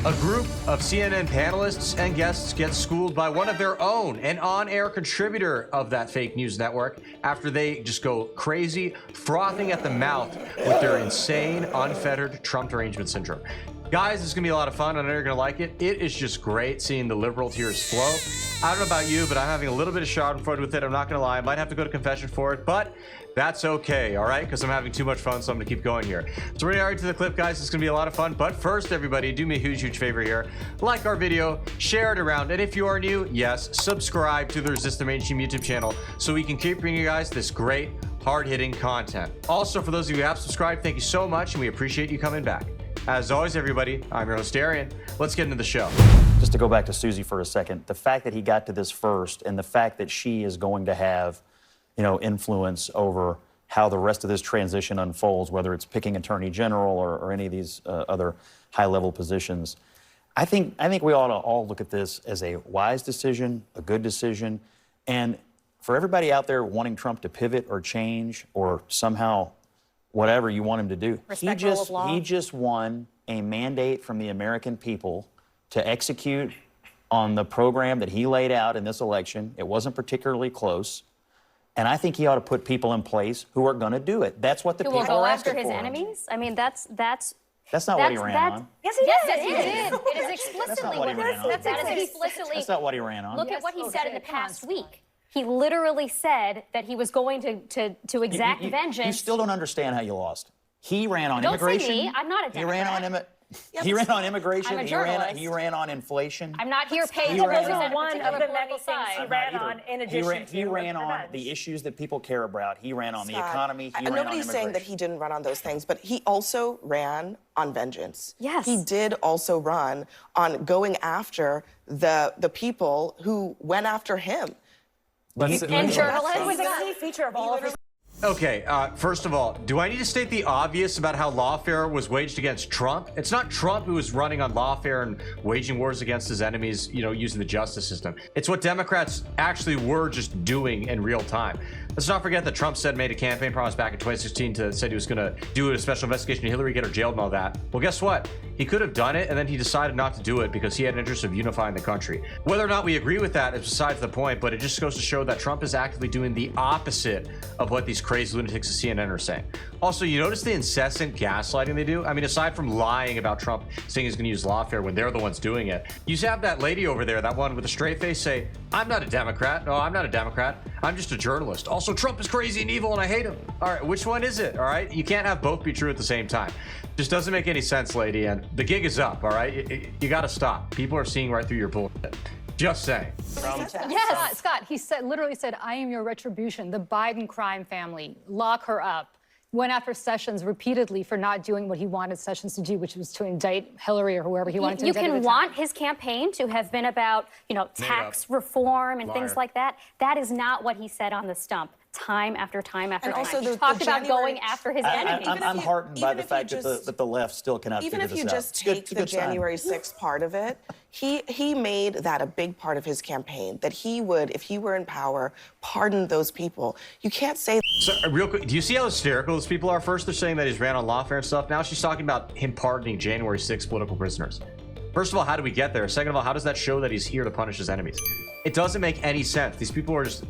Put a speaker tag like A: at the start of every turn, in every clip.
A: A group of CNN panelists and guests get schooled by one of their own, an on-air contributor of that fake news network, after they just go crazy, frothing at the mouth with their insane, unfettered Trump derangement syndrome. Guys, this is going to be a lot of fun. I know you're going to like it. It is just great seeing the liberal tears flow. I don't know about you, but I'm having a little bit of schadenfreude with it. I'm not going to lie. I might have to go to confession for it, but that's okay, all right? Because I'm having too much fun, so I'm going to keep going here. So we're already to the clip, guys. It's going to be a lot of fun. But first, everybody, do me a huge, huge favor here. Like our video, share it around, and if you are new, yes, subscribe to the Resist the Mainstream YouTube channel so we can keep bringing you guys this great, hard-hitting content. Also, for those of you who have subscribed, thank you so much, and we appreciate you coming back. As always, everybody, I'm your host, Darian. Let's get into the show.
B: Just to go back to Susie for a second, the fact that he got to this first and the fact that she is going to have, influence over how the rest of this transition unfolds, whether it's picking attorney general or any of these other high-level positions, I think we ought to all look at this as a wise decision, a good decision, and for everybody out there wanting Trump to pivot or change or somehow whatever you want him to do. He just won a mandate from the American people to execute on the program that he laid out in this election. It wasn't particularly close. And I think he ought to put people in place who are going to do it. That's what the people are asking for.
C: Who will go after his enemies? I mean, that's
B: not what he ran on.
C: Yes, he did. It is explicitly what he ran on.
B: That's not what he ran on.
C: Look at what he said in the past week. He literally said that he was going to exact vengeance.
B: You still don't understand how you lost. He ran on immigration.
C: Don't say me. I'm not a Democrat.
B: He ran on immigration.
C: I'm a journalist.
B: He ran on inflation.
C: I'm not here paid to represent one of the many things he ran on in addition to
B: he ran on the issues that people care about. He ran on the economy. He ran on
D: nobody's saying that he didn't run on those things, but he also ran on vengeance.
C: Yes.
D: He did also run on going after the people who went after him.
C: And journalists.
E: It was a key feature of all of his.
A: Okay, first of all, do I need to state the obvious about how lawfare was waged against Trump? It's not Trump who was running on lawfare and waging wars against his enemies, using the justice system. It's what Democrats actually were just doing in real time. Let's not forget that Trump made a campaign promise back in 2016 said he was going to do a special investigation of Hillary, get her jailed and all that. Well, guess what? He could have done it, and then he decided not to do it because he had an interest of unifying the country. Whether or not we agree with that is besides the point, but it just goes to show that Trump is actively doing the opposite of what these crazy lunatics at CNN are saying. Also, you notice the incessant gaslighting they do? I mean, aside from lying about Trump saying he's going to use lawfare when they're the ones doing it, you have that lady over there, that one with a straight face, say, I'm not a Democrat. No, I'm not a Democrat. I'm just a journalist. Also, Trump is crazy and evil and I hate him. All right, which one is it? All right, you can't have both be true at the same time. Just doesn't make any sense, lady, and the gig is up, all right? You got to stop. People are seeing right through your bullshit. Just saying.
F: Yes, Scott, he literally said, I am your retribution, the Biden crime family, lock her up. Went after Sessions repeatedly for not doing what he wanted Sessions to do, which was to indict Hillary or whoever he wanted to indict.
C: You can want his campaign to have been about, tax reform and things like that. That is not what he said on the stump. Time after time after time.
D: Also
C: he talked about going after his enemies.
B: I'm heartened by the fact that the left still cannot figure this out.
D: Even if you just take the January 6th part of it, he made that a big part of his campaign, that he would, if he were in power, pardon those people. You can't say...
A: So, real quick, do you see how hysterical those people are? First, they're saying that he's ran on lawfare and stuff. Now she's talking about him pardoning January 6th political prisoners. First of all, how do we get there? Second of all, how does that show that he's here to punish his enemies? It doesn't make any sense. These people are just...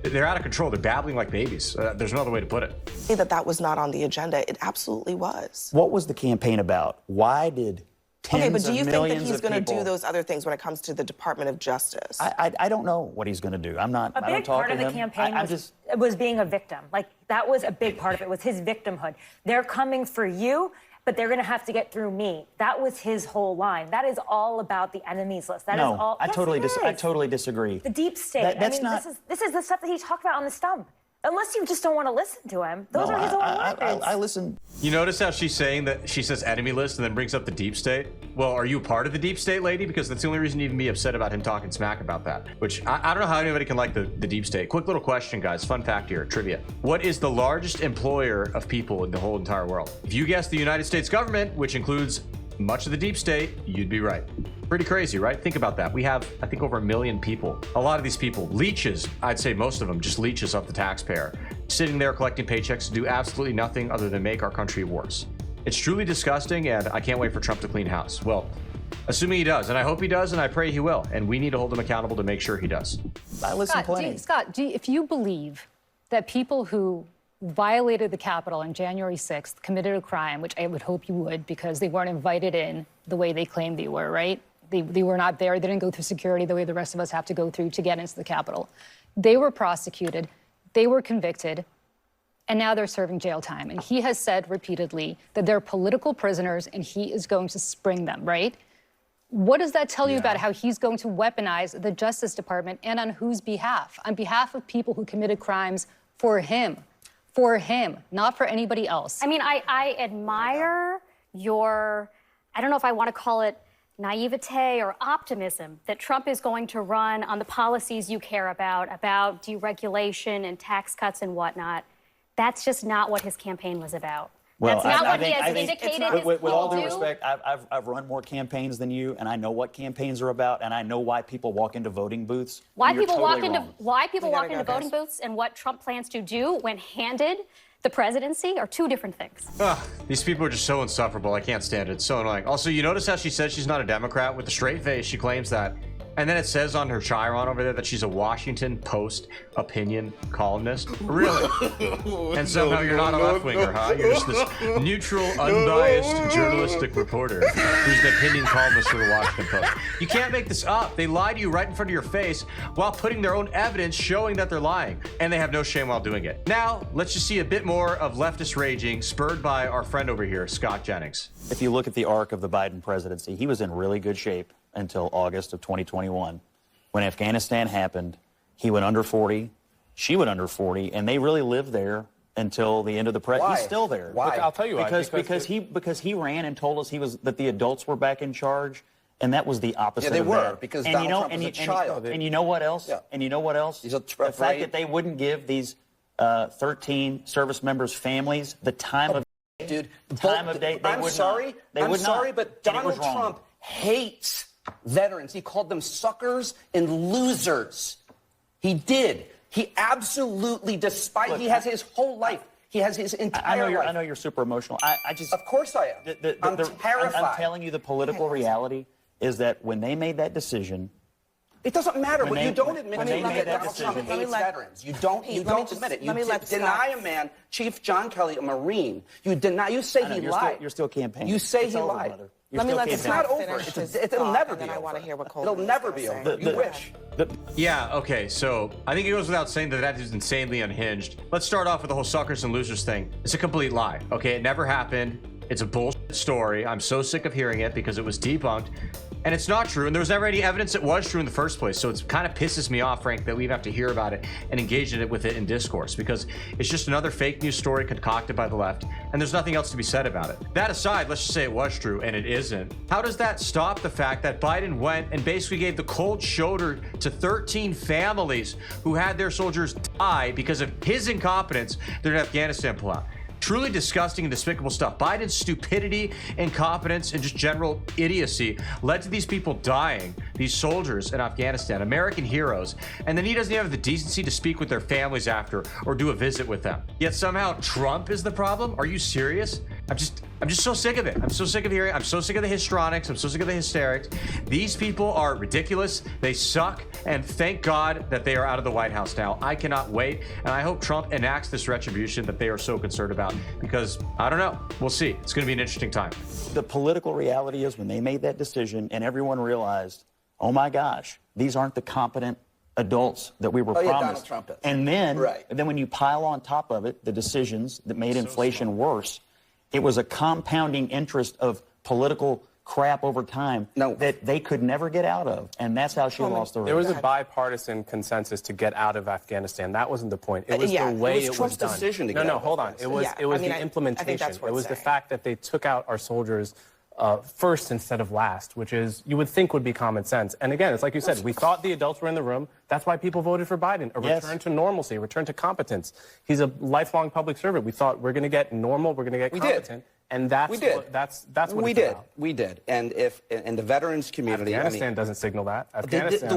A: They're out of control. They're babbling like babies. There's no other way to put it.
D: Say that was not on the agenda. It absolutely was.
B: What was the campaign about? Why did tens of millions of people...
D: Okay, but do you think that he's going to do those other things when it comes to the Department of Justice?
B: I don't know what he's going to do. I don't talk to him.
E: A big part of the campaign was being a victim. Like, that was a big part of it, was his victimhood. They're coming for you, but they're going to have to get through me. That was his whole line. That is all about the enemies list. That is all.
B: I totally disagree.
E: The deep state. This is the stuff that he talked about on the stump. Unless you just don't want to listen to him. Those are his own words.
B: I listen.
A: You notice how she's saying that she says enemy list and then brings up the deep state? Well, are you part of the deep state, lady? Because that's the only reason you even be upset about him talking smack about that. Which, I don't know how anybody can like the deep state. Quick little question, guys. Fun fact here, trivia. What is the largest employer of people in the whole entire world? If you guess the United States government, which includes much of the deep state, you'd be right. Pretty crazy, right? Think about that. We have, I think, over 1 million people. A lot of these people, leeches, I'd say most of them, just leeches of the taxpayer, sitting there collecting paychecks to do absolutely nothing other than make our country worse. It's truly disgusting, and I can't wait for Trump to clean house. Well, Assuming he does, and I hope he does, and I pray he will. And we need to hold him accountable to make sure he does.
B: I listen plenty.
F: Scott, if you believe that people who violated the Capitol on January 6th committed a crime, which I would hope you would, because they weren't invited in the way they claimed they were, right? They were not there. They didn't go through security the way the rest of us have to go through to get into the Capitol. They were prosecuted. They were convicted. And now they're serving jail time. And he has said repeatedly that they're political prisoners and he is going to spring them, right? What does that tell you about how he's going to weaponize the Justice Department, and on whose behalf? On behalf of people who committed crimes for him, not for anybody else.
C: I mean, I admire your, I don't know if I want to call it naivete or optimism that Trump is going to run on the policies you care about deregulation and tax cuts and whatnot. That's just not what his campaign was about.
B: Well,
C: That's not what he has indicated.
B: With all due respect, I've run more campaigns than you, and I know what campaigns are about, and I know why people walk into voting booths.
C: Why people walk into voting booths and what Trump plans to do when handed the presidency are two different things.
A: These people are just so insufferable. I can't stand it. It's so annoying. Also, you notice how she says she's not a Democrat? With a straight face, she claims that. And then it says on her chyron over there that she's a Washington Post opinion columnist. Really? And somehow you're not a left-winger, huh? You're just this neutral, unbiased journalistic reporter who's an opinion columnist for the Washington Post. You can't make this up. They lie to you right in front of your face while putting their own evidence showing that they're lying. And they have no shame while doing it. Now, let's just see a bit more of leftist raging spurred by our friend over here, Scott Jennings.
B: If you look at the arc of the Biden presidency, he was in really good shape until August of 2021. When Afghanistan happened, he went under 40, she went under 40, and they really lived there until the end of the presidency. He's still there.
G: Why? I'll tell you why.
B: Because he ran and told us that the adults were back in charge, and that was the opposite.
G: Yeah, they
B: of
G: were
B: that.
G: because
B: and
G: Donald Trump was a child.
B: And you know what else?
G: Yeah.
B: And you know what else?
G: He's a
B: the fact that they wouldn't give these 13 service members' families the time of
G: dude.
B: The time of day.
G: I'm sorry, but Donald Trump hates veterans. He called them suckers and losers. He did. He absolutely, despite he has his whole life. He has his entire life.
B: I know you're super emotional. I just.
G: Of course I am. I'm terrified.
B: I'm telling you, the political reality is that when they made that decision.
G: It doesn't matter, but you don't admit
B: that
G: Donald Trump hates veterans. You don't admit it. You deny a man, Chief John Kelly, a Marine. You say he lied.
B: You're still campaigning.
G: You say he lied. It's not over. It'll never be over. It'll never be over. You wish.
A: Yeah, okay, so I think it goes without saying that is insanely unhinged. Let's start off with the whole suckers and losers thing. It's a complete lie, okay? It never happened. It's a bullshit story. I'm so sick of hearing it because it was debunked. And it's not true, and there was never any evidence it was true in the first place. So it kind of pisses me off, Frank, that we even have to hear about it and engage in it with it in discourse, because it's just another fake news story concocted by the left, and there's nothing else to be said about it. That aside, let's just say it was true, and it isn't. How does that stop the fact that Biden went and basically gave the cold shoulder to 13 families who had their soldiers die because of his incompetence during Afghanistan pullout? Truly disgusting and despicable stuff. Biden's stupidity, incompetence, and just general idiocy led to these people dying, these soldiers in Afghanistan, American heroes, and then he doesn't even have the decency to speak with their families after or do a visit with them. Yet somehow Trump is the problem? Are you serious? I'm just so sick of it. I'm so sick of hearing. I'm so sick of the histrionics. I'm so sick of the hysterics. These people are ridiculous. They suck. And thank God that they are out of the White House now. I cannot wait. And I hope Trump enacts this retribution that they are so concerned about, because I don't know. We'll see. It's going to be an interesting time.
B: The political reality is when they made that decision and everyone realized, oh my gosh, these aren't the competent adults that we were promised.
G: Donald Trump is.
B: And then when you pile on top of it the decisions that made inflation worse, it was a compounding interest of political crap over time that they could never get out of. And that's how she lost the race.
H: There was a bipartisan consensus to get out of Afghanistan. That wasn't the point. It was the way it was
G: Trump's
H: done.
G: Decision to get
H: no,
G: out
H: hold on. It was the implementation. It was the fact that they took out our soldiers first instead of last, which is, you would think would be common sense. And again, it's like you said, we thought the adults were in the room. That's why people voted for Biden. A return to normalcy, a return to competence. He's a lifelong public servant. We thought we're going to get normal, we're going to get competent. And that's
G: We did.
H: That's what
G: we
H: it's
G: did.
H: about.
G: We did. And in the veterans community,
H: Afghanistan doesn't signal that.
G: the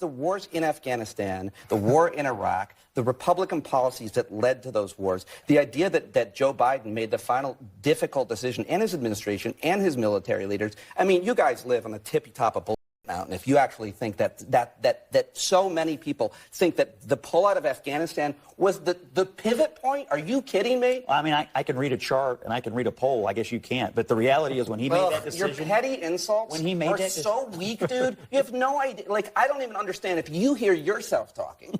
G: wars in Afghanistan, the war in Iraq, the Republican policies that led to those wars, the idea that Joe Biden made the final difficult decision, and his administration and his military leaders. I mean, you guys live on the tippy top of mountain if you actually think that so many people think that the pullout of Afghanistan was the pivot point. Are you kidding me?
B: Well, I mean, I can read a chart and I can read a poll. I guess you can't. But the reality is when he made that decision...
G: Your petty insults
B: when he made
G: are
B: that
G: so weak, dude. You have no idea. Like, I don't even understand if you hear yourself talking.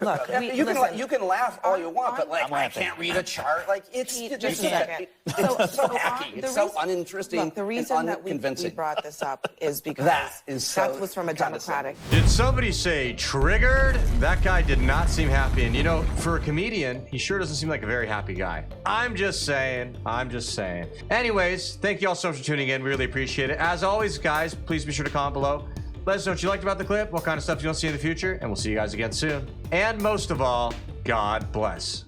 D: Look,
G: you can laugh all you want, but like, I can't read a chart. Like, it's
D: just a second.
G: It's so hacky. It's so uninteresting.
D: Look, the reason that we brought this up is because that was from a Democratic.
A: Did somebody say triggered? That guy did not seem happy. And you know, for a comedian, he sure doesn't seem like a very happy guy. I'm just saying. Anyways, thank you all so much for tuning in. We really appreciate it. As always, guys, please be sure to comment below. Let us know what you liked about the clip, what kind of stuff you want to see in the future, and we'll see you guys again soon. And most of all, God bless.